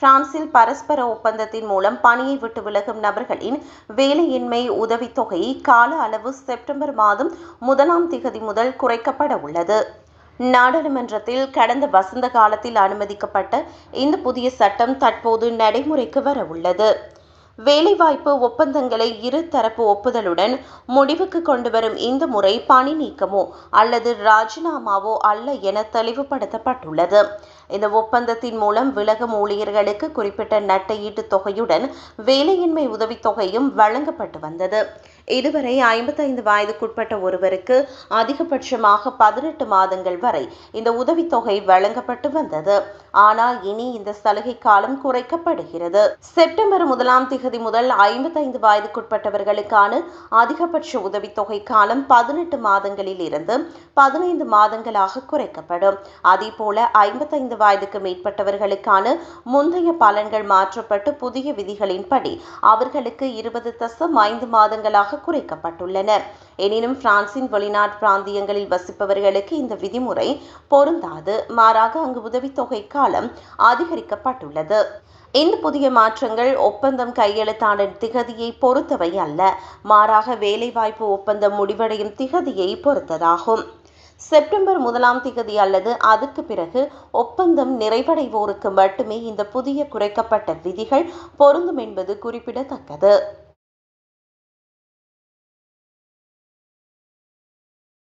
பிரான்சில் பரஸ்பர ஒப்பந்தத்தின் மூலம் பணியை விட்டு விலகும் நபர்களின் வேலையின்மை உதவித்தொகை கால அளவு செப்டம்பர் மாதம் 1ஆம் திகதி முதல் குறைக்கப்பட உள்ளது. நாடாளுமன்றத்தில் கடந்த வசந்த காலத்தில் அனுமதிக்கப்பட்ட இந்த புதிய சட்டம் தற்போது நடைமுறைக்கு வர உள்ளது. வேலைவாய்ப்பு ஒப்பந்தங்களை இரு தரப்பு ஒப்புதலுடன் முடிவுக்கு கொண்டுவரும் இந்த முறை பணி நீக்கமோ அல்லது ராஜினாமாவோ அல்ல என தெளிவுபடுத்தப்பட்டுள்ளது. இந்த ஒப்பந்தத்தின் மூலம் விலகும் ஊழியர்களுக்கு குறிப்பிட்ட நட்டஈட்டு தொகையுடன் வேலையின்மை உதவித்தொகையும் வழங்கப்பட்டு வந்தது. இதுவரை 55 வயதுக்குட்பட்ட ஒருவருக்கு அதிகபட்சமாக 18 மாதங்கள் வரை இந்த உதவித்தொகை வழங்கப்பட்டு வந்தது. ஆனால் இனி இந்த சலுகை காலம் குறைக்கப்படுகிறது. செப்டம்பர் 1ஆம் திகதி முதல் 55 வயதுக்குட்பட்டவர்களுக்கான அதிகபட்ச உதவித்தொகை காலம் 18 மாதங்களில் இருந்து 15 மாதங்களாக குறைக்கப்படும். அதேபோல 55 வயதுக்கு மேற்பட்டவர்களுக்கான முந்தைய பலன்கள் மாற்றப்பட்டு புதிய விதிகளின்படி அவர்களுக்கு 20.5 மாதங்களாக குறைக்கப்பட்டுள்ளன. எனினும் பிரான்சின் வெளிநாட்டு பிராந்தியங்களில் வசிப்பவர்களுக்கு இந்த விதிமுறை பொருந்தாது. மாறாக அங்கு உதவித்தொகை காலம் அதிகரிக்கப்பட்டுள்ளது. இந்த புதிய மாற்றங்கள் ஒப்பந்தம் கையெழுத்தான திகதியை பொறுத்தவை அல்ல, மாறாக வேலைவாய்ப்பு ஒப்பந்தம் முடிவடையும் திகதியை பொறுத்ததாகும். செப்டம்பர் 1ஆம் திகதி அல்லது அதற்கு பிறகு ஒப்பந்தம் நிறைவடைவோருக்கு மட்டுமே இந்த புதிய குறைக்கப்பட்ட விதிகள் பொருந்தும் என்பது குறிப்பிடத்தக்கது.